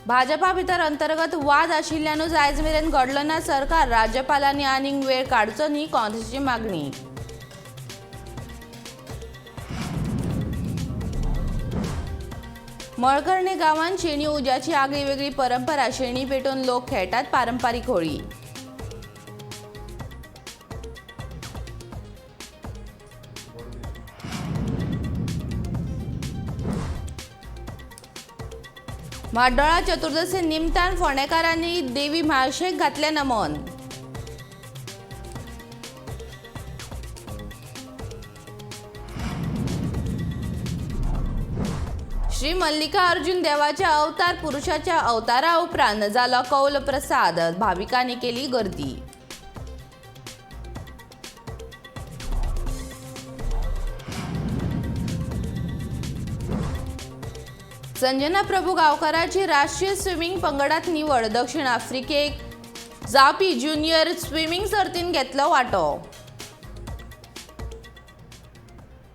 भाजपा भितर अंतर्गत वाद आशिल्ल्यानूच आयज मेरेन घडलो ना सरकार राज्यपालांनी आनीक वेळ काडचो न्ही काँग्रेसीची मागणी। मळकर्णे गांवांत शेणी उज्याची आगळी वेगळी परंपरा शेणी पेटोवन लोक खेळटात पारंपारीक होळी। म्हाड्डोळा चतुर्दशी निमतान फोंडेकारांनी देवी म्हाळशेक घातले नमन। श्री मल्लिकार्जुन देवाच्या अवतार पुरुषाच्या अवतारा उपरांत जालो कौल प्रसाद भाविकांनी केली गर्दी। संजना प्रभू गांवकाराची राष्ट्रीय स्विमींग पंगडात निवड। दक्षिण आफ्रिकेक जावपी ज्युनियर स्विमींग सर्तींत घेतलो वांटो।